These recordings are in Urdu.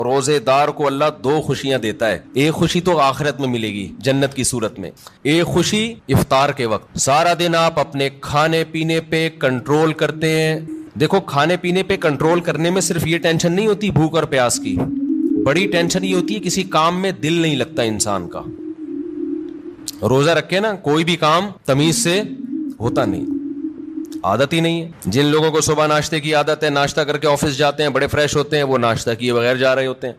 روزے دار کو اللہ دو خوشیاں دیتا ہے. ایک خوشی تو آخرت میں ملے گی جنت کی صورت میں, ایک خوشی افطار کے وقت. سارا دن آپ اپنے کھانے پینے پہ کنٹرول کرتے ہیں. دیکھو کھانے پینے پہ کنٹرول کرنے میں صرف یہ ٹینشن نہیں ہوتی بھوک اور پیاس کی, بڑی ٹینشن یہ ہوتی ہے کسی کام میں دل نہیں لگتا انسان کا. روزہ رکھے نا کوئی بھی کام تمیز سے ہوتا نہیں, عادت ہی نہیں ہے. جن لوگوں کو صبح ناشتے کی عادت ہے, ناشتہ کر کے آفس جاتے ہیں, بڑے فریش ہوتے ہیں, وہ ناشتہ کیے بغیر جا رہے ہوتے ہیں.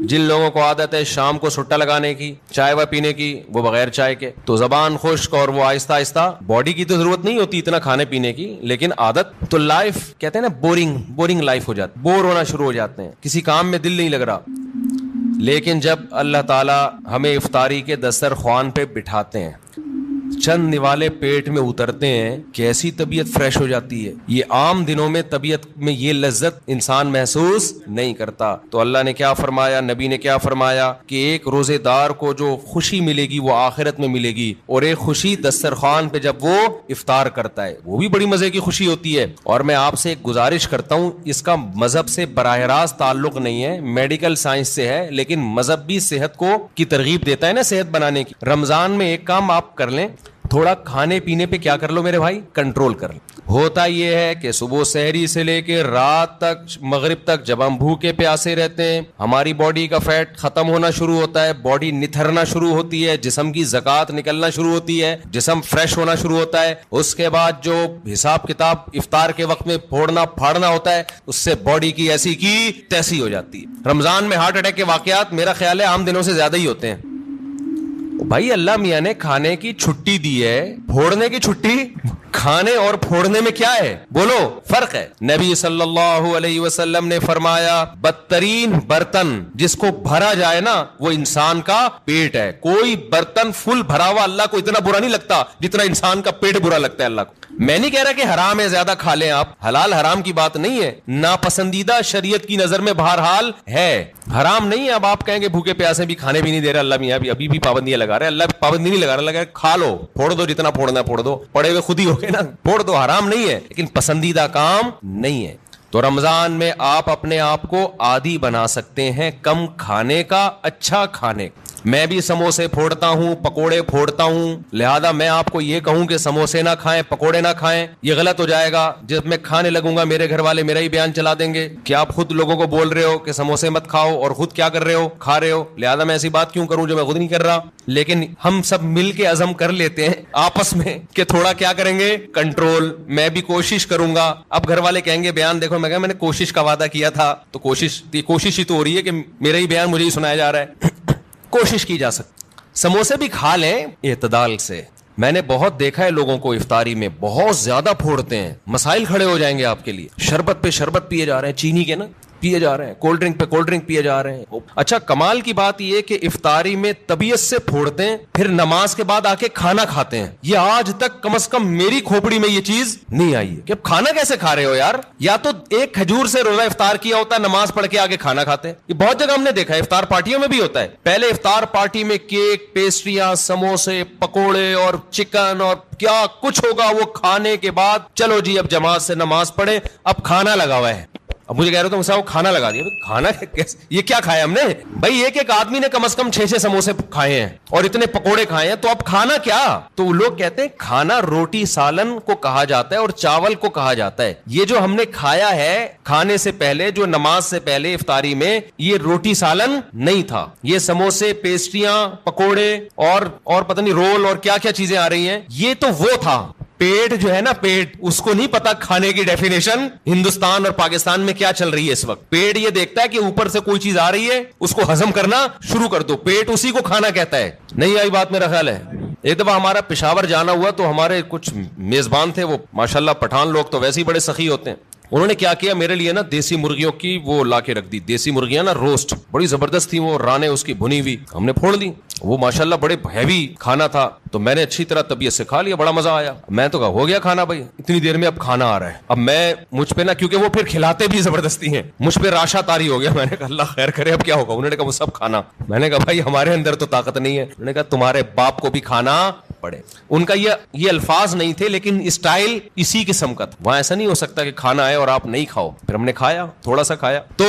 جن لوگوں کو عادت ہے شام کو سٹا لگانے کی, چائے و پینے کی, وہ بغیر چائے کے, تو زبان خشک اور وہ آہستہ آہستہ. باڈی کی تو ضرورت نہیں ہوتی اتنا کھانے پینے کی, لیکن عادت تو لائف کہتے ہیں نا بورنگ لائف ہو جاتی, بور ہونا شروع ہو جاتے ہیں, کسی کام میں دل نہیں لگ رہا. لیکن جب اللہ تعالی ہمیں افطاری کے دسترخوان پہ بٹھاتے ہیں, چند نوالے پیٹ میں اترتے ہیں, کیسی طبیعت فریش ہو جاتی ہے. یہ عام دنوں میں طبیعت میں یہ لذت انسان محسوس نہیں کرتا. تو اللہ نے کیا فرمایا, نبی نے کیا فرمایا کہ ایک روزے دار کو جو خوشی ملے گی وہ آخرت میں ملے گی, اور ایک خوشی دسترخوان پہ جب وہ افطار کرتا ہے وہ بھی بڑی مزے کی خوشی ہوتی ہے. اور میں آپ سے ایک گزارش کرتا ہوں, اس کا مذہب سے براہ راست تعلق نہیں ہے, میڈیکل سائنس سے ہے, لیکن مذہب بھی صحت کو کی ترغیب دیتا ہے نا صحت بنانے کی. رمضان میں ایک کام آپ کر لیں, تھوڑا کھانے پینے پہ کیا کر لو میرے بھائی, کنٹرول کر لو. ہوتا یہ ہے کہ صبح سحری سے لے کے رات تک مغرب تک جب ہم بھوکے پیاسے رہتے ہیں, ہماری باڈی کا فیٹ ختم ہونا شروع ہوتا ہے, باڈی نتھرنا شروع ہوتی ہے, جسم کی زکات نکلنا شروع ہوتی ہے, جسم فریش ہونا شروع ہوتا ہے. اس کے بعد جو حساب کتاب افطار کے وقت میں پھوڑنا پھاڑنا ہوتا ہے, اس سے باڈی کی ایسی کی تیسی ہو جاتی ہے. رمضان میں ہارٹ اٹیک کے واقعات میرا خیال ہے عام دنوں سے زیادہ ہی ہوتے ہیں. بھائی اللہ میاں نے کھانے کی چھٹی دی ہے, پھوڑنے کی چھٹی. کھانے اور پھوڑنے میں کیا ہے بولو, فرق ہے. نبی صلی اللہ علیہ وسلم نے فرمایا بدترین برتن جس کو بھرا جائے نا وہ انسان کا پیٹ ہے. کوئی برتن فل بھرا ہوا اللہ کو اتنا برا نہیں لگتا جتنا انسان کا پیٹ برا لگتا ہے اللہ کو. میں نہیں کہہ رہا کہ حرام ہے زیادہ کھا لیں آپ, حلال حرام کی بات نہیں ہے, ناپسندیدہ شریعت کی نظر میں بہرحال ہے, حرام نہیں ہے. اب آپ کہیں گے بھوکے پیاسے بھی کھانے بھی نہیں دے رہے اللہ میاں, ابھی بھی پابندیاں لگا رہے. اللہ پابندی نہیں لگا رہا, لگا کھا لو, پھوڑ دو, جتنا پھوڑنا پھوڑ دو, پڑے ہوئے خود ہی ہو گئے نا, پھوڑ دو. حرام نہیں ہے لیکن پسندیدہ کام نہیں ہے. تو رمضان میں آپ اپنے آپ کو عادی بنا سکتے ہیں کم کھانے کا, اچھا کھانے کا. میں بھی سموسے پھوڑتا ہوں, پکوڑے پھوڑتا ہوں, لہذا میں آپ کو یہ کہوں کہ سموسے نہ کھائیں, پکوڑے نہ کھائیں, یہ غلط ہو جائے گا. جب میں کھانے لگوں گا میرے گھر والے میرا ہی بیان چلا دیں گے کہ آپ خود لوگوں کو بول رہے ہو کہ سموسے مت کھاؤ اور خود کیا کر رہے ہو, کھا رہے ہو. لہذا میں ایسی بات کیوں کروں جو میں خود نہیں کر رہا. لیکن ہم سب مل کے عزم کر لیتے ہیں آپس میں کہ تھوڑا کیا کریں گے, کنٹرول. میں بھی کوشش کروں گا. اب گھر والے کہیں گے بیان دیکھو, میں کہا میں نے کوشش کا وعدہ کیا تھا, تو کوشش ہی تو ہو رہی ہے کہ میرا ہی بیان مجھے ہی سنایا جا رہا ہے. کوشش کی جا سکتی. سموسے بھی کھا لیں اعتدال سے. میں نے بہت دیکھا ہے لوگوں کو افطاری میں بہت زیادہ پھوڑتے ہیں, مسائل کھڑے ہو جائیں گے آپ کے لیے. شربت پہ شربت پیے جا رہے ہیں, چینی کے نا پیے جا رہے ہیں, کولڈ ڈرنک پہ کولڈ ڈرنک پیے جا رہے ہیں. اچھا کمال کی بات یہ کہ افطاری میں طبیعت سے پھوڑتے ہیں, پھر نماز کے بعد آ کے کھانا کھاتے ہیں. یہ آج تک کم از کم میری کھوپڑی میں یہ چیز نہیں آئی ہے کہ اب کھانا کیسے کھا رہے ہو یار. یا تو ایک کھجور سے روزہ افطار کیا ہوتا ہے, نماز پڑھ کے آگے کھانا کھاتے ہیں. یہ بہت جگہ ہم نے دیکھا ہے, افطار پارٹیوں میں بھی ہوتا ہے. پہلے افطار پارٹی میں کیک, پیسٹریاں, سموسے, پکوڑے اور چکن اور کیا کچھ ہوگا, وہ کھانے کے بعد چلو جی اب جماعت سے نماز پڑھے, اب کھانا لگا ہوا ہے. اب مجھے کہہ رہے تو وہ کھانا لگا دیا. کھانا یہ کیا کھایا ہم نے بھائی, ایک آدمی نے کم از کم 6 سموسے کھائے ہیں اور اتنے پکوڑے کھائے ہیں, تو اب کھانا کیا. تو لوگ کہتے ہیں کھانا روٹی سالن کو کہا جاتا ہے اور چاول کو کہا جاتا ہے. یہ جو ہم نے کھایا ہے کھانے سے پہلے, جو نماز سے پہلے افطاری میں, یہ روٹی سالن نہیں تھا. یہ سموسے, پیسٹریاں, پکوڑے اور پتہ نہیں رول اور کیا کیا چیزیں آ رہی ہیں, یہ تو وہ تھا. پیٹ جو ہے نا, پیٹ, اس کو نہیں پتا کھانے کی ڈیفینیشن ہندوستان اور پاکستان میں کیا چل رہی ہے اس وقت. پیٹ یہ دیکھتا ہے کہ اوپر سے کوئی چیز آ رہی ہے, اس کو ہضم کرنا شروع کر دو, پیٹ اسی کو کھانا کہتا ہے. نہیں آئی بات میرا خیال ہے. ایک دفعہ ہمارا پشاور جانا ہوا تو ہمارے کچھ میزبان تھے, وہ ماشاءاللہ پٹھان لوگ تو ویسے ہی بڑے سخی ہوتے ہیں. انہوں نے کیا کیا, میرے لیے نا دیسی مرغیوں کی وہ لا کے رکھ دی. دیسی مرغیاں نا روسٹ, بڑی زبردست تھی وہ, رانے اس کی بھنی ہوئی, ہم نے پھوڑ لی. وہ ماشاءاللہ بڑے ہیوی کھانا تھا, تو میں نے اچھی طرح طبیعت سے کھا لیا, بڑا مزہ آیا. میں تو کہا ہو گیا کھانا بھائی, اتنی دیر میں اب کھانا آ رہا ہے. اب میں مجھ پہ نا, کیونکہ وہ پھر کھلاتے بھی زبردستی ہیں, مجھ پہ راشا تاری ہو گیا. میں نے کہا اللہ خیر کرے اب کیا ہوگا. انہوں نے کہا وہ سب کھانا. میں نے کہا بھائی ہمارے اندر تو طاقت نہیں ہے. انہوں نے کہا تمہارے باپ کو بھی کھانا پڑے. ان کا یہ الفاظ نہیں تھے لیکن اسٹائل اسی قسم کا تھا. وہاں ایسا نہیں ہو سکتا کہ کھانا آئے اور آپ نہیں کھاؤ. پھر ہم نے کھایا, تھوڑا سا کھایا. تو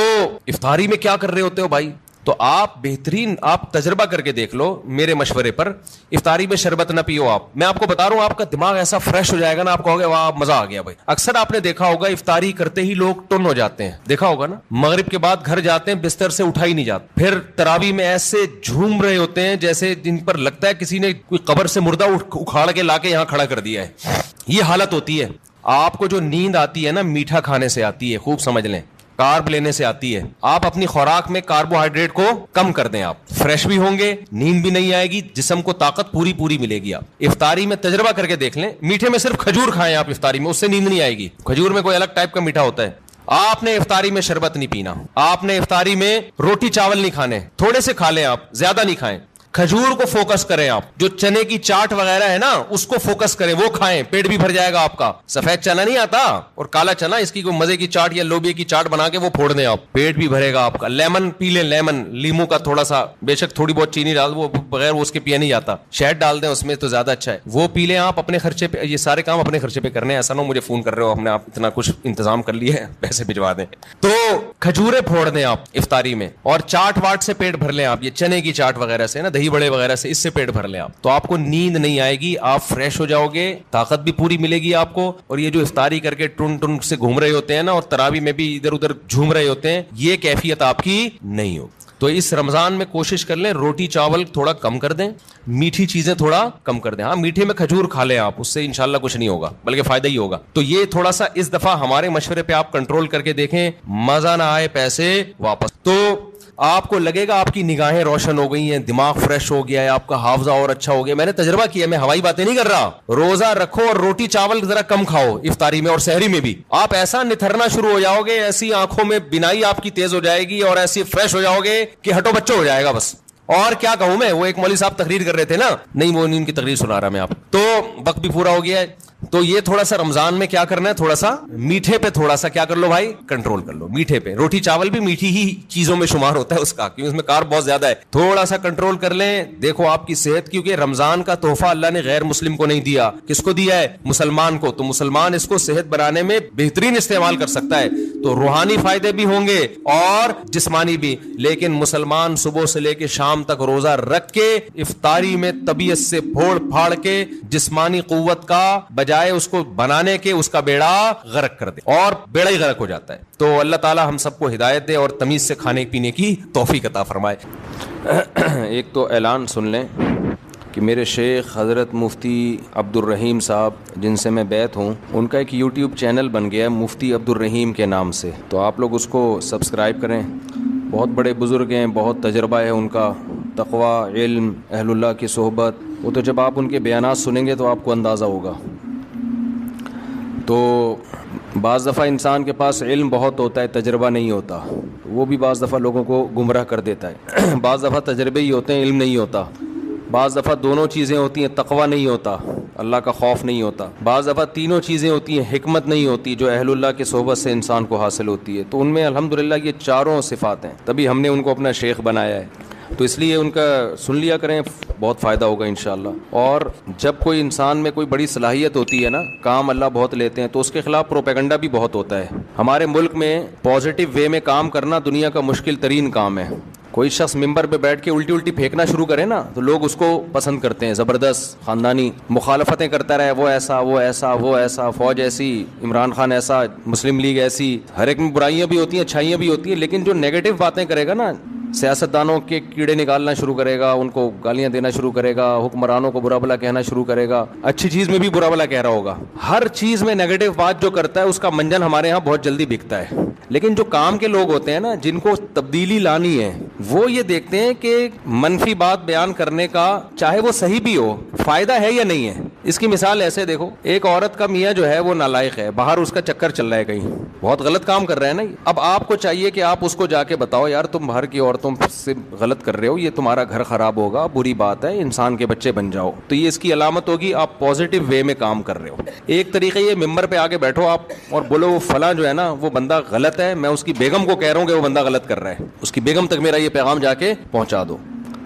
افطاری میں کیا کر رہے ہوتے ہو بھائی؟ تو آپ بہترین آپ تجربہ کر کے دیکھ لو میرے مشورے پر. افطاری میں شربت نہ پیو. آپ میں آپ کو بتا رہا ہوں, آپ کا دماغ ایسا فریش ہو جائے گا نا, آپ کہو گے واہ مزہ آ گیا بھائی. اکثر آپ نے دیکھا ہوگا افطاری کرتے ہی لوگ ٹن ہو جاتے ہیں, دیکھا ہوگا نا, مغرب کے بعد گھر جاتے ہیں بستر سے اٹھا ہی نہیں جاتے. پھر تراویح میں ایسے جھوم رہے ہوتے ہیں جیسے جن پر لگتا ہے کسی نے کوئی قبر سے مردہ اکھاڑ کے لا کے یہاں کھڑا کر دیا ہے. یہ حالت ہوتی ہے. آپ کو جو نیند آتی ہے نا میٹھا کھانے سے آتی ہے, خوب سمجھ لیں, کارب لینے سے آتی ہے. آپ اپنی خوراک میں کاربوہائیڈریٹ کو کم کر دیں, آپ فریش بھی ہوں گے, نیند بھی نہیں آئے گی, جسم کو طاقت پوری ملے گی. آپ افطاری میں تجربہ کر کے دیکھ لیں, میٹھے میں صرف کھجور کھائیں آپ افطاری میں, اس سے نیند نہیں آئے گی. کھجور میں کوئی الگ ٹائپ کا میٹھا ہوتا ہے. آپ نے افطاری میں شربت نہیں پینا, آپ نے افطاری میں روٹی چاول نہیں کھانے, تھوڑے سے کھا لیں آپ, زیادہ نہیں کھائیں. کھجور کو فوکس کریں آپ, جو چنے کی چاٹ وغیرہ ہے نا اس کو فوکس کریں, وہ کھائیں, پیٹ بھی بھر جائے گا آپ کا. سفید چنا نہیں آتا اور کالا چنا, اس کی کوئی مزے کی چاٹ یا لوبیا کی چاٹ بنا کے وہ پھوڑ دیں آپ, پیٹ بھی بھرے گا آپ کا. لیمن پی لیں, لیمن, لیمو کا تھوڑا سا, بے شک تھوڑی بہت چینی ڈال, وہ بغیر اس کے پیا نہیں جاتا, شہد ڈال دیں اس میں تو زیادہ اچھا ہے, وہ پی لیں آپ اپنے خرچے پہ. یہ سارے کام اپنے خرچے پہ کرنے ہیں, ایسا نہ مجھے فون کر رہے ہو ہم نے آپ اتنا کچھ انتظام کر لیے ہے پیسے بھجوا دیں. تو کھجورے پھوڑ دیں آپ افطاری میں, اور چاٹ واٹ سے پیٹ بھر لیں آپ, یہ چنے کی چاٹ وغیرہ سے نا, دہی بڑے وغیرہ سے, اس سے پیٹ بھر لیں آپ, تو آپ کو نیند نہیں آئے گی, آپ فریش ہو جاؤ گے, طاقت بھی پوری ملے گی آپ کو. اور یہ جو افطاری کر کے ٹن سے گھوم رہے ہوتے ہیں نا, اور تراویح میں بھی ادھر ادھر جھوم رہے ہوتے ہیں, یہ کیفیت آپ کی نہیں ہوگی. تو اس رمضان میں کوشش کر لیں روٹی چاول تھوڑا کم کر دیں, میٹھی چیزیں تھوڑا کم کر دیں. ہاں میٹھے میں کھجور کھا لیں آپ, اس سے انشاءاللہ کچھ نہیں ہوگا بلکہ فائدہ ہی ہوگا. تو یہ تھوڑا سا اس دفعہ ہمارے مشورے پہ آپ کنٹرول کر کے دیکھیں, مزہ نہ آئے پیسے واپس. تو آپ کو لگے گا آپ کی نگاہیں روشن ہو گئی ہیں, دماغ فریش ہو گیا ہے, آپ کا حافظہ اور اچھا ہو گیا. میں نے تجربہ کیا, میں ہوائی باتیں نہیں کر رہا. روزہ رکھو اور روٹی چاول ذرا کم کھاؤ افطاری میں اور سحری میں بھی, آپ ایسا نتھرنا شروع ہو جاؤ گے, ایسی آنکھوں میں بینائی آپ کی تیز ہو جائے گی اور ایسی فریش ہو جاؤ گے کہ ہٹو بچوں ہو جائے گا بس. اور کیا کہوں میں, وہ ایک مولوی صاحب تقریر کر رہے تھے نا, نہیں وہ ان کی تقریر سنا رہا میں آپ, تو وقت بھی پورا ہو گیا ہے. تو یہ تھوڑا سا رمضان میں کیا کرنا ہے, تھوڑا سا میٹھے پہ تھوڑا سا کیا کر لو بھائی, کنٹرول کر لو. میٹھے پہ, روٹی چاول بھی میٹھی ہی چیزوں میں شمار ہوتا ہے اس کا, کیونکہ اس میں کارب بہت زیادہ ہے. تھوڑا سا کنٹرول کر لیں, دیکھو آپ کی صحت, کیونکہ رمضان کا تحفہ اللہ نے غیر مسلم کو نہیں دیا, کس کو دیا ہے, مسلمان کو. تو مسلمان اس کو صحت بنانے میں بہترین استعمال کر سکتا ہے, تو روحانی فائدے بھی ہوں گے اور جسمانی بھی. لیکن مسلمان صبح سے لے کے شام تک روزہ رکھ کے افطاری میں طبیعت سے پھوڑ پھاڑ کے جسمانی قوت کا بجائے اس کو بنانے کے اس کا بیڑا غرق کر دے, اور بیڑا ہی غرق ہو جاتا ہے. تو اللہ تعالی ہم سب کو ہدایت دے اور تمیز سے کھانے پینے کی توفیق عطا فرمائے. ایک تو اعلان سن لیں کہ میرے شیخ حضرت مفتی عبد الرحیم صاحب جن سے میں بیعت ہوں, ان کا ایک یوٹیوب چینل بن گیا ہے مفتی عبد الرحیم کے نام سے, تو آپ لوگ اس کو سبسکرائب کریں. بہت بڑے بزرگ ہیں, بہت تجربہ ہے ان کا, تقوی, علم, اہل اللہ کی صحبت, وہ تو جب آپ ان کے بیانات سنیں گے تو آپ کو اندازہ ہوگا. تو بعض دفعہ انسان کے پاس علم بہت ہوتا ہے, تجربہ نہیں ہوتا, وہ بھی بعض دفعہ لوگوں کو گمراہ کر دیتا ہے. بعض دفعہ تجربے ہی ہوتے ہیں, علم نہیں ہوتا. بعض دفعہ دونوں چیزیں ہوتی ہیں, تقوی نہیں ہوتا, اللہ کا خوف نہیں ہوتا. بعض دفعہ تینوں چیزیں ہوتی ہیں, حکمت نہیں ہوتی جو اہل اللہ کی صحبت سے انسان کو حاصل ہوتی ہے. تو ان میں الحمدللہ یہ چاروں صفات ہیں, تبھی ہم نے ان کو اپنا شیخ بنایا ہے. تو اس لیے ان کا سن لیا کریں, بہت فائدہ ہوگا انشاءاللہ. اور جب کوئی انسان میں کوئی بڑی صلاحیت ہوتی ہے نا, کام اللہ بہت لیتے ہیں, تو اس کے خلاف پروپیگنڈا بھی بہت ہوتا ہے. ہمارے ملک میں پازیٹیو وے میں کام کرنا دنیا کا مشکل ترین کام ہے. کوئی شخص ممبر پہ بیٹھ کے الٹی پھینکنا شروع کرے نا, تو لوگ اس کو پسند کرتے ہیں, زبردست خاندانی مخالفتیں کرتا رہے, وہ ایسا وہ ایسا وہ ایسا, فوج ایسی, عمران خان ایسا, مسلم لیگ ایسی. ہر ایک میں برائیاں بھی ہوتی ہیں, اچھائیاں بھی ہوتی ہیں, لیکن جو نیگیٹو باتیں کرے گا نا, سیاستدانوں کے کیڑے نکالنا شروع کرے گا, ان کو گالیاں دینا شروع کرے گا, حکمرانوں کو برا بلا کہنا شروع کرے گا, اچھی چیز میں بھی برا بلا کہہ رہا ہوگا. ہر چیز میں نیگیٹو بات جو کرتا ہے اس کا منجن ہمارے ہاں بہت جلدی بکتا ہے. لیکن جو کام کے لوگ ہوتے ہیں نا, جن کو تبدیلی لانی ہے, وہ یہ دیکھتے ہیں کہ منفی بات بیان کرنے کا چاہے وہ صحیح بھی ہو, فائدہ ہے یا نہیں ہے. اس کی مثال ایسے دیکھو, ایک عورت کا میاں جو ہے وہ نالائق ہے, باہر اس کا چکر چل رہا ہے کہیں, بہت غلط کام کر رہا ہے نا. اب آپ کو چاہیے کہ آپ اس کو جا کے بتاؤ, یار تم باہر کی عورتوں سے غلط کر رہے ہو, یہ تمہارا گھر خراب ہوگا, بری بات ہے, انسان کے بچے بن جاؤ. تو یہ اس کی علامت ہوگی آپ پازیٹیو وے میں کام کر رہے ہو. ایک طریقہ یہ ممبر پہ آگے بیٹھو آپ اور بولو وہ فلاں جو ہے نا وہ بندہ غلط ہے, میں اس کی بیگم کو کہہ رہا ہوں کہ وہ بندہ غلط کر رہا ہے, اس کی بیگم تک میرا یہ پیغام جا کے پہنچا دو.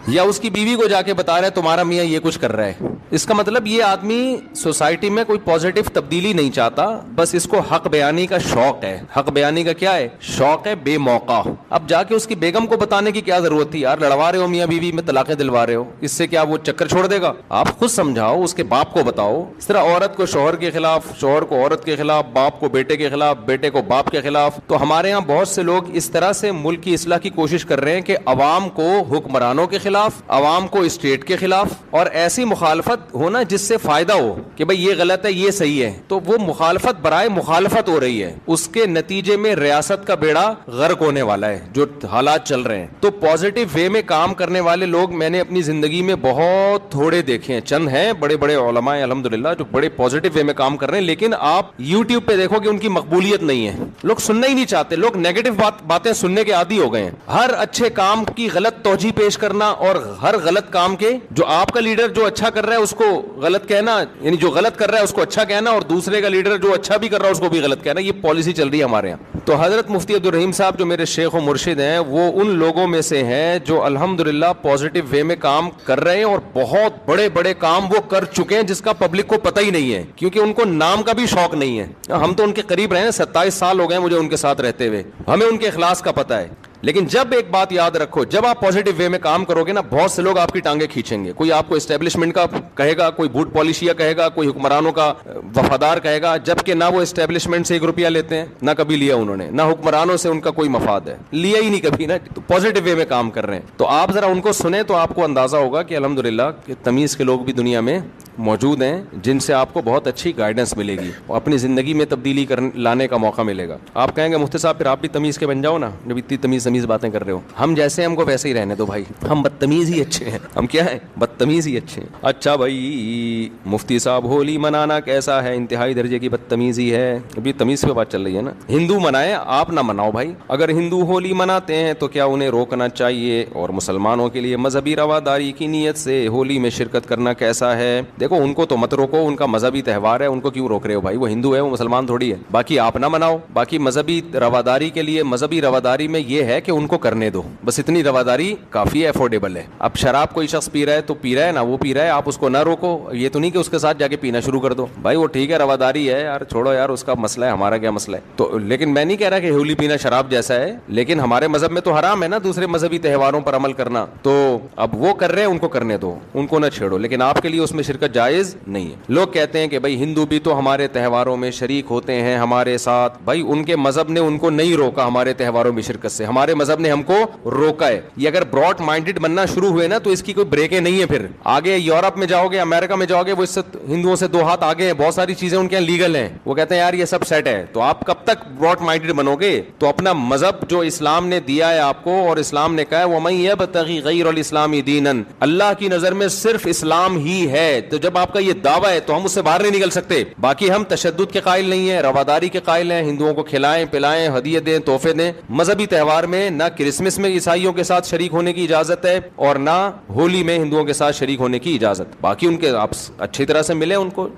یا اس کی بیوی کو جا کے بتا رہے تمہارا میاں یہ کچھ کر رہا ہے, اس کا مطلب یہ آدمی سوسائٹی میں کوئی پازیٹو تبدیلی نہیں چاہتا, بس اس کو حق بیانی کا شوق ہے. حق بیانی کا کیا ہے؟ شوق ہے بے موقع. اب جا کے اس کی بیگم کو بتانے کی کیا ضرورت تھی؟ یار لڑوا رہے ہو میاں بیوی میں, طلاقیں دلوا رہے ہو, اس سے کیا وہ چکر چھوڑ دے گا؟ آپ خود سمجھاؤ, اس کے باپ کو بتاؤ. اس طرح عورت کو شوہر کے خلاف, شوہر کو عورت کے خلاف, باپ کو بیٹے کے خلاف, بیٹے کو باپ کے خلاف. تو ہمارے یہاں بہت سے لوگ اس طرح سے ملک کی اصلاح کی کوشش کر رہے ہیں کہ عوام کو حکمرانوں کے خلاف, عوام کو اسٹیٹ کے خلاف, اور ایسی مخالفت ہونا جس سے فائدہ ہو کہ بھئی یہ غلط ہے یہ صحیح ہے. تو وہ مخالفت برائے مخالفت ہو رہی ہے, اس کے نتیجے میں ریاست کا بیڑا غرق ہونے والا ہے جو حالات چل رہے ہیں. تو پازیٹو وے میں کام کرنے والے لوگ میں نے اپنی زندگی میں بہت تھوڑے دیکھے ہیں. چند ہیں بڑے بڑے علماء الحمدللہ جو بڑے پازیٹو وے میں کام کر رہے ہیں, لیکن آپ یوٹیوب پہ دیکھو کہ ان کی مقبولیت نہیں ہے. لوگ سننا ہی نہیں چاہتے, لوگ نیگیٹو باتیں سننے کے عادی ہو گئے ہیں. ہر اچھے کام کی غلط توجیہ پیش کرنا, اور ہر غلط کام کے جو آپ کا لیڈر جو اچھا کر رہا ہے اس کو غلط کہنا, یعنی جو غلط کر رہا ہے اس کو اچھا کہنا, اور دوسرے کا لیڈر جو اچھا بھی کر رہا ہے اس کو بھی غلط کہنا. یہ پالیسی چل رہی ہے ہمارے یہاں. تو حضرت مفتی عبدالرحیم صاحب جو میرے شیخ و مرشد ہیں, وہ ان لوگوں میں سے ہیں جو الحمدللہ پازیٹو وے میں کام کر رہے ہیں, اور بہت بڑے بڑے کام وہ کر چکے ہیں جس کا پبلک کو پتہ ہی نہیں ہے, کیونکہ ان کو نام کا بھی شوق نہیں ہے. ہم تو ان کے قریب رہے ہیں, 27 سال ہو گئے مجھے ان کے ساتھ رہتے ہوئے, ہمیں ان کے اخلاص کا پتہ ہے. لیکن جب ایک بات یاد رکھو, جب آپ پازیٹو وے میں کام کرو گے نا, بہت سے لوگ آپ کی ٹانگیں کھینچیں گے. کوئی آپ کو اسٹیبلشمنٹ کا کہے گا, کوئی بوٹ پالیشیا کہے گا, کوئی حکمرانوں کا وفادار کہے گا, جبکہ نہ وہ اسٹیبلشمنٹ سے 1 روپیہ لیتے ہیں, نہ کبھی لیا انہوں نے, نہ حکمرانوں سے ان کا کوئی مفاد ہے, لیا ہی نہیں کبھی نا. تو پازیٹو وے میں کام کر رہے ہیں. تو آپ ذرا ان کو سنیں تو آپ کو اندازہ ہوگا کہ الحمدللہ کہ تمیز کے لوگ بھی دنیا میں موجود ہیں جن سے آپ کو بہت اچھی گائیڈنس ملے گی, اپنی زندگی میں تبدیلی لانے کا موقع ملے گا. آپ کہیں گے مفتی صاحب پھر آپ بھی تمیز کے بن جاؤ نا, جب اتنی تمیز باتیں کر رہے ہو. ہم جیسے ہم کو ویسے ہی رہنے دو بھائی, ہم بدتمیز ہی اچھے ہیں. ہم کیا ہیں؟ بدتمیز ہی اچھے ہیں. اچھا بھائی مفتی صاحب ہولی منانا کیسا ہے؟ انتہائی درجے کی بدتمیزی ہے. ابھی تمیز پہ بات چل رہی ہے نا. ہندو منائے, آپ نہ مناؤ بھائی. اگر ہندو ہولی مناتے ہیں تو کیا انہیں روکنا چاہیے؟ اور مسلمانوں کے لیے مذہبی رواداری کی نیت سے ہولی میں شرکت کرنا کیسا ہے؟ دیکھو ان کو تو مت روکو, ان کا مذہبی تہوار ہے, ان کو کیوں روک رہے ہو بھائی؟ وہ ہندو ہے, وہ مسلمان تھوڑی ہے. باقی آپ نہ مناؤ. باقی مذہبی رواداری کے لیے, مذہبی رواداری میں یہ ہے کہ ان کو کرنے دو, بس اتنی رواداری کافی ہے, افورڈیبل ہے. اب شراب کوئی شخص پی رہا ہے تو پی رہا ہے نا, وہ پی رہا ہے, آپ اس کو نہ روکو. یہ تو نہیں کہ اس کے ساتھ جا کے پینا شروع کر دو بھائی, وہ ٹھیک ہے رواداری ہے یار, چھوڑو یار, اس کا مسئلہ ہے, ہمارا کیا مسئلہ ہے. تو لیکن میں نہیں کہہ رہا کہ ہولی پینا شراب جیسا ہے, لیکن ہمارے مذہب میں تو حرام ہے نا دوسرے مذہبی تہواروں پر عمل کرنا. تو اب وہ کر رہے ہیں, ان کو کرنے دو, ان کو نہ چھیڑو, لیکن آپ کے لیے اس میں شرکت جائز نہیں ہے. لوگ کہتے ہیں کہ بھائی ہندو بھی تو ہمارے تہواروں میں شریک ہوتے ہیں ہمارے ساتھ. بھائی ان کے مذہب نے ان کو نہیں روکا ہمارے تہواروں میں شرکت سے, ہمارے مذہب نے ہم کو روکا ہے. یہ اگر براڈ مائنڈڈ بننا شروع ہوئے نا تو اس کی کوئی بریکیں نہیں ہے. پھر آگے یورپ میں جاؤ گے, امریکہ میں جاؤ گے, وہ اس سے ہندوؤں سے 2 ہاتھ آگے ہیں, بہت ساری چیزیں ان کے یہاں لیگل ہیں. وہ کہتے ہیں یار یہ سب سیٹ ہے. تو آپ کب تک براڈ مائنڈڈ بنو گے؟ تو اپنا مذہب جو اسلام نے دیا ہے آپ کو, اور اسلام نے کہا ہے وَمَن يَبْتَغِ غَيْرَ الْإِسْلَامِ دِينًا, اللہ کی نظر میں صرف اسلام ہی ہے. تو جب آپ کا یہ دعویٰ ہے تو ہم اس سے باہر نہیں نکل سکتے. باقی ہم تشدد کے قائل نہیں ہیں, رواداری کے قائل ہیں, ہندوؤں کو کھلائیں پلائیں, ہدیے دیں, تحفے دیں. مذہبی تہوار میں نہ کرسمس میں عیسائیوں کے ساتھ شریک ہونے کی اجازت ہے, اور نہ ہولی میں ہندوؤں کے ساتھ شریک ہونے کی اجازت. باقی ان کے آپ اچھی طرح سے ملے, ان کو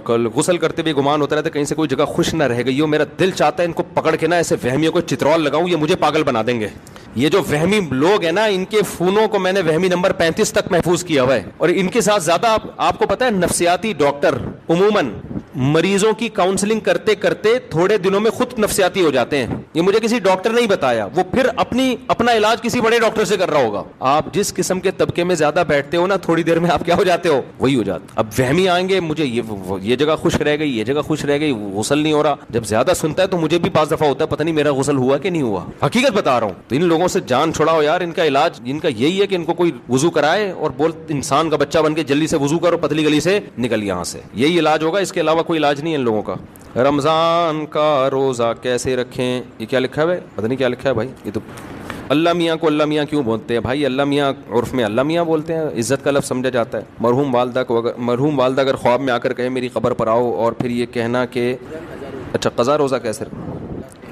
کل غسل کرتے ہوئے گمان ہوتا رہتا ہے کہیں سے کوئی جگہ خوش نہ رہ گئی ہو. میرا دل چاہتا ہے ان کو پکڑ کے نا ایسے وہمیوں کو چترول لگاؤں, یہ مجھے پاگل بنا دیں گے. یہ جو وہمی لوگ ہیں نا, ان کے فونوں کو میں نے وہمی نمبر 35 تک محفوظ کیا ہوا ہے. اور ان کے ساتھ زیادہ آپ کو پتا ہے, نفسیاتی ڈاکٹر عموماً مریضوں کی کاؤنسلنگ کرتے کرتے تھوڑے دنوں میں خود نفسیاتی ہو جاتے ہیں. یہ مجھے کسی ڈاکٹر نے ہی بتایا, وہ پھر اپنا علاج کسی بڑے ڈاکٹر سے کر رہا ہوگا. آپ جس قسم کے طبقے میں زیادہ بیٹھتے ہو نا, تھوڑی دیر میں آپ کیا ہو جاتے ہو, وہی ہو جاتے. اب وہمی آئیں گے, مجھے یہ جگہ خوش رہ گئی, یہ جگہ خوش رہ گئی, غسل نہیں ہو رہا. جب زیادہ سنتا ہے تو مجھے بھی 5 دفعہ ہوتا ہے پتہ نہیں میرا غسل ہوا کہ نہیں ہوا. حقیقت بتا رہا ہوں. تو ان لوگوں سے جان چھڑاؤ یار. ان کا علاج ان کا یہی ہے کہ ان کو کوئی وضو کرائے اور بول انسان کا بچہ بن کے جلدی سے وضو کرو, پتلی گلی سے نکل یہاں سے. یہی علاج ہوگا, اس کے علاوہ کوئی علاج نہیں ہے ان لوگوں کا. رمضان کا روزہ کیسے رکھیں؟ یہ کیا لکھا ہے؟ پتہ نہیں کیا لکھا ہے بھائی. یہ تو اللہ میاں کو اللہ میاں کیوں بولتے ہیں بھائی؟ اللہ میاں عرف میں اللہ میاں بولتے ہیں, عزت کا لفظ سمجھا جاتا ہے. مرحوم والدہ اگر خواب میں آ کر کہے میری قبر پر آؤ, اور پھر یہ کہنا کہ اچھا قضا روزہ کیسے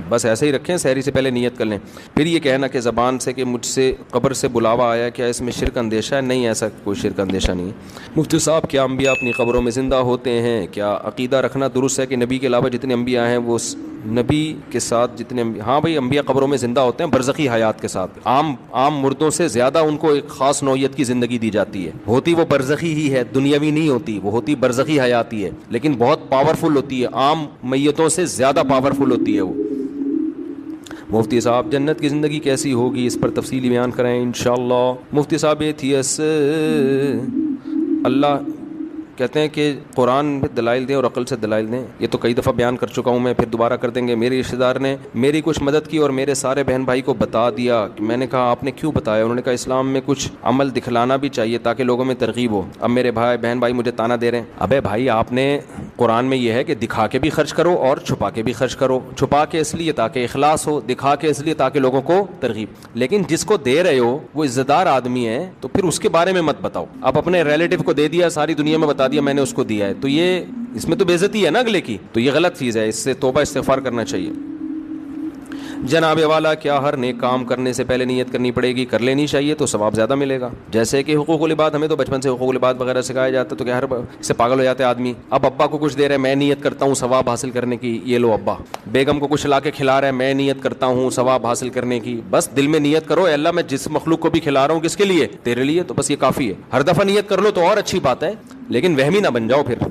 بس ایسے ہی رکھیں, سحری سے پہلے نیت کر لیں. پھر یہ کہنا کہ زبان سے کہ مجھ سے قبر سے بلاوا آیا, کیا اس میں شرک اندیشہ ہے؟ نہیں, ایسا کوئی شرک اندیشہ نہیں ہے. مفتی صاحب, کیا انبیاء اپنی قبروں میں زندہ ہوتے ہیں؟ کیا عقیدہ رکھنا درست ہے کہ نبی کے علاوہ جتنے انبیاء ہیں وہ نبی کے ساتھ جتنے ہاں بھائی, انبیاء قبروں میں زندہ ہوتے ہیں برزخی حیات کے ساتھ. عام مردوں سے زیادہ ان کو ایک خاص نوعیت کی زندگی دی جاتی ہے. ہوتی وہ برزخی ہی ہے, دنیاوی نہیں ہوتی, وہ ہوتی برزخی حیاتی ہے, لیکن بہت پاورفل ہوتی ہے, عام میتوں سے زیادہ پاورفل ہوتی ہے وہ. مفتی صاحب, جنت کی زندگی کیسی ہوگی, اس پر تفصیلی بیان کریں انشاءاللہ. مفتی صاحب ایتھیس, اللہ کہتے ہیں کہ قرآن میں دلائل دیں اور عقل سے دلائل دیں. یہ تو کئی دفعہ بیان کر چکا ہوں میں, پھر دوبارہ کر دیں گے. میرے رشتہ دار نے میری کچھ مدد کی اور میرے سارے بہن بھائی کو بتا دیا. میں نے کہا آپ نے کیوں بتایا؟ انہوں نے کہا اسلام میں کچھ عمل دکھلانا بھی چاہیے تاکہ لوگوں میں ترغیب ہو. اب میرے بہن بھائی مجھے تانا دے رہے ہیں, ابے بھائی آپ نے قرآن میں یہ ہے کہ دکھا کے بھی خرچ کرو اور چھپا کے بھی خرچ کرو. چھپا کے اس لیے تاکہ اخلاص ہو, دکھا کے اس لیے تاکہ لوگوں کو ترغیب. لیکن جس کو دے رہے ہو وہ عزت دار آدمی ہے تو پھر اس کے بارے میں مت بتاؤ. اب اپنے ریلیٹو کو دے دیا, ساری دنیا میں بتا دیا میں نے اس کو دیا ہے, تو یہ اس میں تو بے عزتی ہے نا اگلے کی, تو یہ غلط چیز ہے, اس سے توبہ استغفار کرنا چاہیے. جناب والا, کیا ہر نیک کام کرنے سے پہلے نیت کرنی پڑے گی؟ کر لینی چاہیے تو ثواب زیادہ ملے گا. جیسے کہ حقوق العباد, ہمیں تو بچپن سے حقوق العباد وغیرہ سکھایا جاتا ہے, تو کیا ہر سے پاگل ہو جاتے ہیں آدمی. اب ابا کو کچھ دے رہے ہیں, میں نیت کرتا ہوں ثواب حاصل کرنے کی, یہ لو ابا. بیگم کو کچھ لا کے کھلا رہا ہے, میں نیت کرتا ہوں ثواب حاصل کرنے کی. بس دل میں نیت کرو, اے اللہ میں جس مخلوق کو بھی کھلا رہا ہوں کس کے لیے؟ تیرے لیے, تو بس یہ کافی ہے. ہر دفعہ نیت کر لو تو اور اچھی بات ہے, لیکن وہمی نہ بن جاؤ پھر.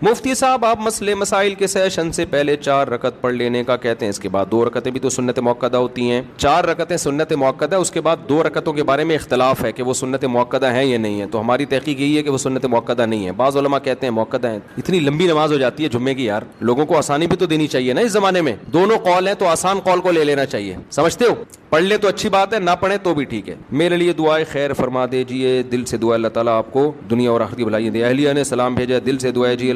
مفتی صاحب, آپ مسائل کے سیشن سے پہلے 4 رکعت پڑھ لینے کا کہتے ہیں, اس کے بعد 2 رکعتیں بھی تو سنت موقدہ ہوتی ہیں. 4 رکعتیں سنت موقدہ, اس کے بعد 2 رکعتوں کے بارے میں اختلاف ہے کہ وہ سنت موقدہ ہیں یا نہیں ہے. تو ہماری تحقیق یہی ہے کہ وہ سنت موقدہ نہیں ہے. بعض علماء کہتے ہیں موقدہ ہیں. اتنی لمبی نماز ہو جاتی ہے جمعے کی یار, لوگوں کو آسانی بھی تو دینی چاہیے نا اس زمانے میں. دونوں قول ہیں تو آسان قول کو لے لینا چاہیے, سمجھتے ہو؟ پڑھ لے تو اچھی بات ہے, نہ پڑھیں تو بھی ٹھیک ہے. میرے لیے دعائیں خیر فرما دیجیے, دل سے دعا, اللہ تعالیٰ آپ کو دنیا اور آخرت کی بھلائی دے. اہلیہ نے سلام بھیجا, دل سے دعا جی,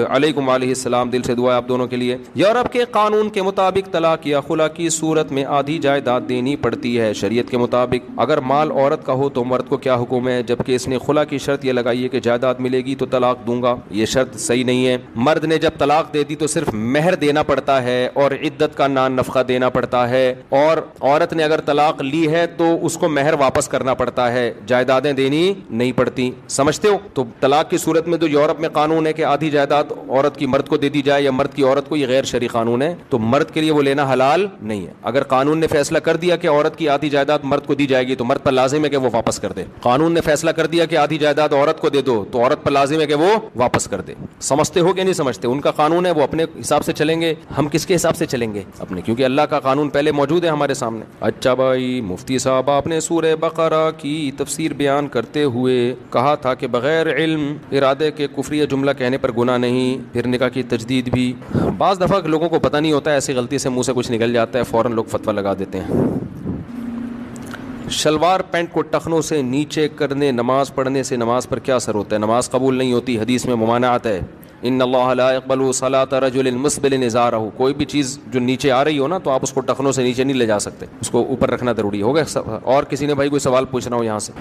علیکم علیہ السلام, دل سے دعا آپ دونوں کے لیے. یورپ کے قانون کے مطابق طلاق یا خلا کی صورت میں آدھی جائیداد دینی پڑتی ہے. شریعت کے مطابق اگر مال عورت کا ہو تو مرد کو کیا حکم ہے؟ جبکہ اس نے خلا کی شرط یہ لگائی ہے کہ جائیداد ملے گی تو طلاق دوں گا. یہ شرط صحیح نہیں ہے. مرد نے جب طلاق دے دی تو صرف مہر دینا پڑتا ہے اور عدت کا نان نفقہ دینا پڑتا ہے, اور عورت نے اگر طلاق لی ہے تو اس کو مہر واپس کرنا پڑتا ہے, جائیدادیں دینی نہیں پڑتی. سمجھتے ہو؟ تو طلاق کی صورت میں تو یورپ میں قانون ہے کہ آدھی جائیداد عورت کی مرد کو دے دی جائے یا مرد کی عورت کو, یہ غیر شرعی قانون ہے, تو مرد کے لیے وہ لینا حلال نہیں ہے. اگر قانون نے فیصلہ کر دیا کہ عورت کی آدھی جائیداد مرد کو دی جائے گی تو مرد پر لازم ہے کہ وہ واپس کر دے. قانون نے فیصلہ کر دیا کہ آدھی جائیداد عورت کو دے دو تو عورت پر لازم ہے کہ وہ واپس کر دے. سمجھتے ہو کہ نہیں سمجھتے؟ ان کا قانون ہے, وہ اپنے حساب سے چلیں گے, ہم کس کے حساب سے چلیں گے؟ اپنے, کیونکہ اللہ کا قانون پہلے موجود ہے ہمارے سامنے. اچھا بھائی مفتی صاحب, آپ نے سورہ بقرہ کی تفسیر بیان کرتے ہوئے کہا تھا کہ بغیر علم ارادے کے کفریہ جملہ کہنے پر گناہ نہیں, پھر نکاح کی تجدید بھی. بعض دفعہ لوگوں کو پتہ نہیں ہوتا ہے, ایسی غلطی سے منہ سے کچھ نکل جاتا ہے, فوراً لوگ فتویٰ لگا دیتے ہیں. شلوار پینٹ کو ٹخنوں سے نیچے کرنے نماز پڑھنے سے نماز پر کیا اثر ہوتا ہے؟ نماز قبول نہیں ہوتی, حدیث میں ممانعت ہے. ان اللہ لا يقبل صلاة رجل مسبل ازارہ, کوئی بھی چیز جو نیچے آ رہی ہو نا تو آپ اس کو ٹخنوں سے نیچے نہیں لے جا سکتے, اس کو اوپر رکھنا ضروری ہوگا. اور کسی نے بھائی کوئی سوال پوچھنا ہو یہاں سے.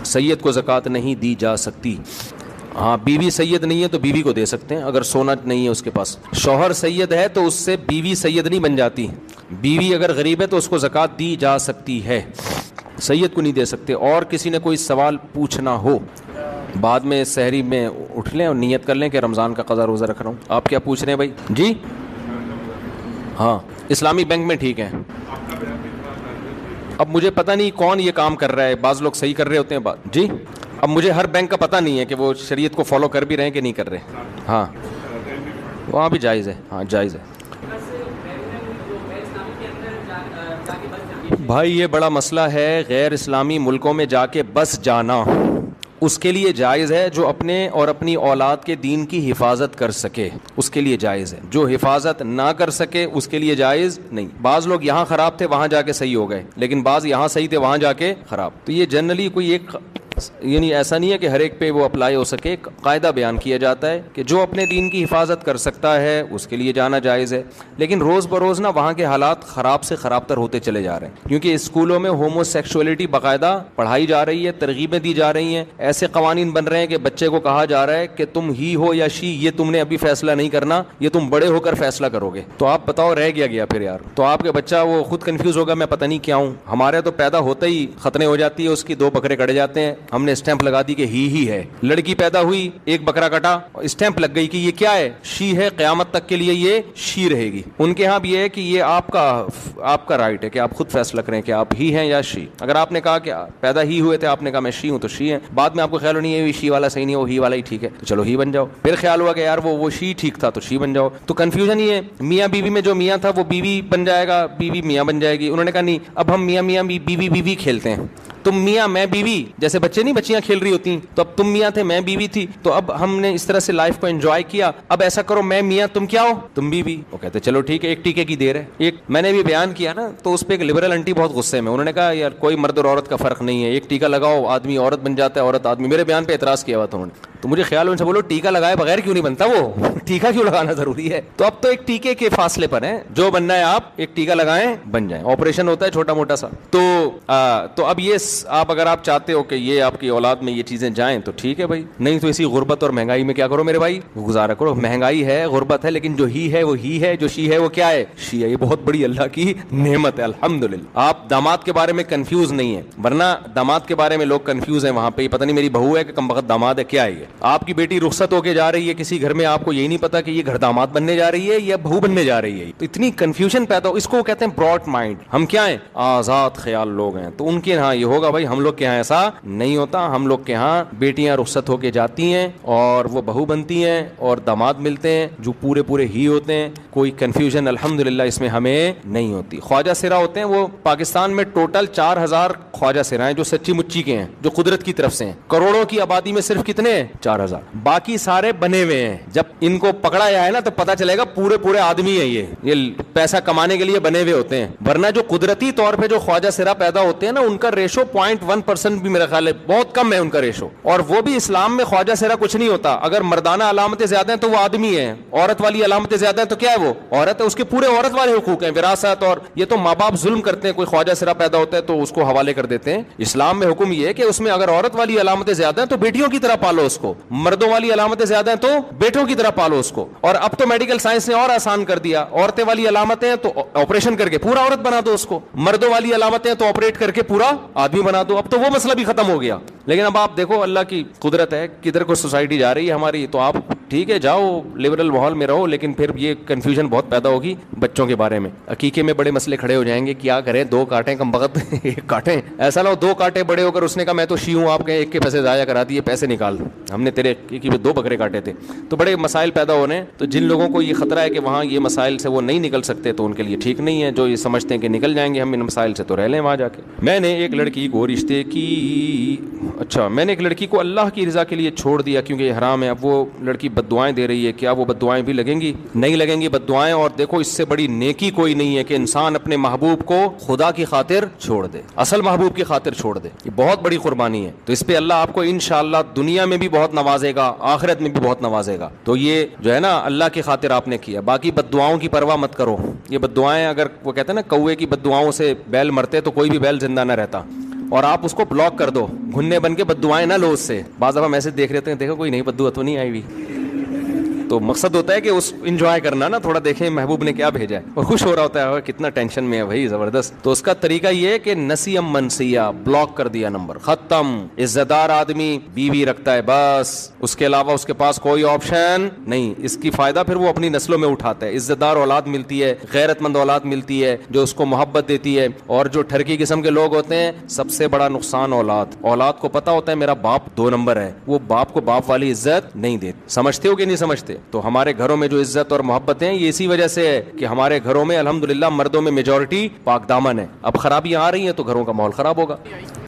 سید کو زکوٰۃ نہیں دی جا سکتی. ہاں, بیوی سید نہیں ہے تو بیوی کو دے سکتے ہیں اگر سونا نہیں ہے اس کے پاس. شوہر سید ہے تو اس سے بیوی سید نہیں بن جاتی. بیوی اگر غریب ہے تو اس کو زکوٰۃ دی جا سکتی ہے, سید کو نہیں دے سکتے. اور کسی نے کوئی سوال پوچھنا ہو بعد میں سحری میں اٹھ لیں اور نیت کر لیں کہ رمضان کا قضا روزہ رکھ رہا ہوں. آپ کیا پوچھ رہے ہیں بھائی؟ جی ہاں, اسلامی بینک میں ٹھیک ہے. اب مجھے پتہ نہیں کون یہ کام کر رہا ہے, بعض لوگ صحیح کر رہے ہوتے ہیں جی. اب مجھے ہر بینک کا پتہ نہیں ہے کہ وہ شریعت کو فالو کر بھی رہے ہیں کہ نہیں کر رہے. ہاں وہاں بھی جائز ہے, ہاں جائز ہے. بھائی یہ بڑا مسئلہ ہے, غیر اسلامی ملکوں میں جا کے بس جانا اس کے لیے جائز ہے جو اپنے اور اپنی اولاد کے دین کی حفاظت کر سکے, اس کے لیے جائز ہے. جو حفاظت نہ کر سکے اس کے لیے جائز نہیں. بعض لوگ یہاں خراب تھے وہاں جا کے صحیح ہو گئے, لیکن بعض یہاں صحیح تھے وہاں جا کے خراب. تو یہ جنرلی کوئی ایک یعنی ایسا نہیں ہے کہ ہر ایک پہ وہ اپلائی ہو سکے. قاعدہ بیان کیا جاتا ہے کہ جو اپنے دین کی حفاظت کر سکتا ہے اس کے لیے جانا جائز ہے, لیکن روز بروز نا وہاں کے حالات خراب سے خراب تر ہوتے چلے جا رہے ہیں, کیونکہ اسکولوں میں ہومو سیکشولیٹی باقاعدہ پڑھائی جا رہی ہے, ترغیبیں دی جا رہی ہیں, ایسے قوانین بن رہے ہیں کہ بچے کو کہا جا رہا ہے کہ تم ہی ہو یا شی, یہ تم نے ابھی فیصلہ نہیں کرنا, یہ تم بڑے ہو کر فیصلہ کرو گے. تو آپ بتاؤ رہ گیا پھر یار, تو آپ کے بچہ وہ خود کنفیوز ہوگا میں پتہ نہیں کیا ہوں. ہمارے تو پیدا ہوتے ہی ختنے ہو جاتی ہے اس کی, 2 بکرے کٹ جاتے ہیں, ہم نے اسٹیمپ لگا دی کہ ہی ہے. لڑکی پیدا ہوئی, 1 بکرا کٹا, اسٹیمپ لگ گئی کہ یہ کیا ہے, شی ہے, قیامت تک کے لیے یہ شی رہے گی. ان کے ہاں بھی یہ ہے کہ یہ آپ کا رائٹ ہے کہ آپ خود فیصلہ کریں کہ آپ ہی ہیں یا شی. اگر آپ نے کہا کہ پیدا ہی ہوئے تھے, آپ نے کہا میں شی ہوں تو شی ہے, بعد میں آپ کو خیال نہیں ہے شی والا صحیح نہیں ہے, وہ ہی والا ہی ٹھیک ہے, تو چلو ہی بن جاؤ. پھر خیال ہوا کہ یار وہ شی ٹھیک تھا تو شی بن جاؤ. تو کنفیوژن یہ ہے, میاں بیوی میں جو میاں تھا وہ بیوی بن جائے گا, بیوی میاں بن جائے گی. انہوں نے کہا نہیں, اب ہم میاں بیوی کھیلتے ہیں, تم میاں میں بیوی, جیسے بچے نہیں بچیاں کھیل رہی ہوتی, تو اب تم میاں تھے میں بیوی تھی, تو اب ہم نے اس طرح سے لائف کو انجوائے کیا. اب ایسا کرو میں میاں تم کیا ہو, تم بیوی. وہ کہتے چلو ٹھیک ہے, ایک ٹیکے کی دیر ہے. ایک میں نے بھی بیان کیا نا, تو اس پہ ایک لبرل انٹی بہت غصے میں, انہوں نے کہا یار کوئی مرد اور عورت کا فرق نہیں ہے, ایک ٹیکا لگاؤ آدمی عورت بن جاتا ہے, عورت آدمی. میرے بیان پہ اعتراض کیا ہوا تھا انہوں نے, تو مجھے خیال ان سے بولو ٹیکا لگائے بغیر کیوں نہیں بنتا, وہ ٹیکا کیوں لگانا ضروری ہے. تو اب تو ایک ٹیکے کے فاصلے پر ہیں, جو بننا ہے آپ ایک ٹیکا لگائیں بن جائیں. آپریشن ہوتا ہے چھوٹا موٹا سا. تو اب یہ آپ اگر آپ چاہتے ہو کہ یہ آپ کی اولاد میں یہ چیزیں جائیں تو ٹھیک ہے بھائی, نہیں تو اسی غربت اور مہنگائی میں کیا کرو میرے بھائی, گزارا کرو. مہنگائی ہے, غربت ہے, لیکن جو ہی ہے وہ ہی ہے, جو شی ہے وہ کیا ہے, شی ہے. یہ بہت بڑی اللہ کی نعمت ہے الحمدللہ. آپ داماد کے بارے میں کنفیوز نہیں ہے, ورنہ داماد کے بارے میں لوگ کنفیوز ہیں وہاں پہ, پتہ نہیں میری بہو ہے کہ کم بخت داماد ہے, کیا ہے یہ. آپ کی بیٹی رخصت ہو کے جا رہی ہے کسی گھر میں, آپ کو یہی نہیں پتا کہ یہ گھر داماد بننے جا رہی ہے یا بہو بننے جا رہی ہے. تو اتنی کنفیوژن پیدا ہو, اس کو کہتے ہیں براڈ مائنڈ. ہم کیا ہیں, آزاد خیال لوگ ہیں. تو ان کے ہاں یہ ہوگا بھائی, ہم لوگ کے ہاں ایسا نہیں ہوتا. ہم لوگ کے ہاں بیٹیاں رخصت ہو کے جاتی ہیں اور وہ بہو بنتی ہیں اور داماد ملتے ہیں جو پورے ہی ہوتے ہیں. کوئی کنفیوژن الحمدللہ اس میں ہمیں نہیں ہوتی. خواجہ سرا ہوتے ہیں, وہ پاکستان میں ٹوٹل 4000 خواجہ سرا ہیں جو سچی مچی کے ہیں, جو قدرت کی طرف سے ہیں. کروڑوں کی آبادی میں صرف کتنے ہیں, 4000. باقی سارے بنے ہوئے ہیں. جب ان کو پکڑا جائے نا تو پتا چلے گا پورے آدمی ہیں, یہ پیسہ کمانے کے لیے بنے ہوئے ہوتے ہیں. ورنہ جو قدرتی طور پہ جو خواجہ سرا پیدا ہوتے ہیں نا, ان کا ریشو 0.1% بھی میرا خیال ہے بہت کم ہے ان کا ریشو. اور وہ بھی اسلام میں خواجہ سرا کچھ نہیں ہوتا. اگر مردانہ علامتیں زیادہ ہیں تو وہ آدمی ہے, عورت والی علامتیں زیادہ ہیں تو کیا ہے, وہ عورت ہے. اس کے پورے عورت والے حقوق ہیں, وراثت. اور یہ تو ماں باپ ظلم کرتے ہیں, کوئی خواجہ سرا پیدا ہوتا ہے تو اس کو حوالے کر دیتے ہیں. اسلام میں حکم یہ ہے کہ اس میں اگر عورت والی علامتیں زیادہ ہیں تو بیٹیوں کی طرح پالو اس کو, مردوں والی علامتیں زیادہ ہیں تو بیٹوں کی طرح پالو اس کو. اور اب تو میڈیکل سائنس نے اور آسان کر دیا, عورتیں والی علامتیں ہیں تو آپریشن کر کے پورا عورت بنا دو اس کو, مردوں والی علامتیں ہیں تو آپریٹ کر کے پورا آدمی بنا دو. اب تو وہ مسئلہ بھی ختم ہو گیا. لیکن اب آپ دیکھو اللہ کی قدرت ہے, کدھر کو سوسائٹی جا رہی ہے ہماری. تو آپ ٹھیک ہے جاؤ لبرل ماحول میں رہو, لیکن پھر یہ کنفیوژن بہت پیدا ہوگی بچوں کے بارے میں. عقیقے میں بڑے مسئلے کھڑے ہو جائیں گے, کیا کریں 2 کاٹیں کم بخت ایک کاٹیں. ایسا نہ ہو 2 کاٹے بڑے ہو کر اس نے کہا میں تو شی ہوں, آپ کے ایک کے پیسے ضائع کرا دیے, پیسے نکال, ہم نے تیرے کی 2 بکرے کاٹے تھے. تو بڑے مسائل پیدا ہو رہے ہیں. تو جن لوگوں کو یہ خطرہ ہے کہ وہاں یہ مسائل سے وہ نہیں نکل سکتے تو ان کے لیے ٹھیک نہیں ہے. جو یہ سمجھتے ہیں کہ نکل جائیں گے ہم ان مسائل سے, تو رہ لیں وہاں جا کے. میں نے ایک لڑکی کو اللہ کی رضا کے لیے چھوڑ دیا کیونکہ یہ حرام ہے. اب وہ لڑکی بد دعائیں دے رہی ہے, کیا وہ بد دعائیں بھی لگیں گی؟ نہیں لگیں گی بد دعائیں. اور دیکھو اس سے بڑی نیکی کوئی نہیں ہے کہ انسان اپنے محبوب کو خدا کی خاطر چھوڑ دے, اصل محبوب کی خاطر چھوڑ دے. یہ بہت بڑی قربانی ہے. تو اس پہ اللہ آپ کو انشاءاللہ دنیا میں بھی بہت نوازے گا, آخرت میں بھی بہت نوازے گا. تو یہ جو ہے نا اللہ کی خاطر آپ نے کیا. باقی بد دعاؤں کی پرواہ مت کرو. یہ بد دعائیں, اگر وہ کہتے ہیں نا کوے کی بد دعاؤں سے بیل مرتے تو کوئی بھی بیل زندہ نہ رہتا. اور آپ اس کو بلاک کر دو, گھننے بن کے بد دعائیں نہ لو اس سے. بعض دفعہ میسج دیکھ رہتے ہیں, دیکھو کوئی نہیں بد دعا تو نہیں آئی ہوئی. تو مقصد ہوتا ہے کہ اس انجوائے کرنا نا, تھوڑا دیکھیں محبوب نے کیا بھیجا ہے, اور خوش ہو رہا ہوتا ہے کتنا ٹینشن میں ہے بھائی, زبردست. تو اس کا طریقہ یہ ہے کہ نسیم منسیہ, بلاک کر دیا نمبر, ختم. عزت دار آدمی بیوی رکھتا ہے بس, اس کے علاوہ اس کے پاس کوئی آپشن نہیں. اس کی فائدہ پھر وہ اپنی نسلوں میں اٹھاتا ہے. عزت دار اولاد ملتی ہے, غیرت مند اولاد ملتی ہے جو اس کو محبت دیتی ہے. اور جو ٹھرکی قسم کے لوگ ہوتے ہیں, سب سے بڑا نقصان اولاد کو پتا ہوتا ہے میرا باپ 2 نمبر ہے, وہ باپ کو باپ والی عزت نہیں دیتے. سمجھتے ہو کہ نہیں سمجھتے؟ تو ہمارے گھروں میں جو عزت اور محبت ہیں یہ اسی وجہ سے ہے کہ ہمارے گھروں میں الحمدللہ مردوں میں میجورٹی پاک دامن ہے. اب خرابیاں آ رہی ہیں تو گھروں کا ماحول خراب ہوگا.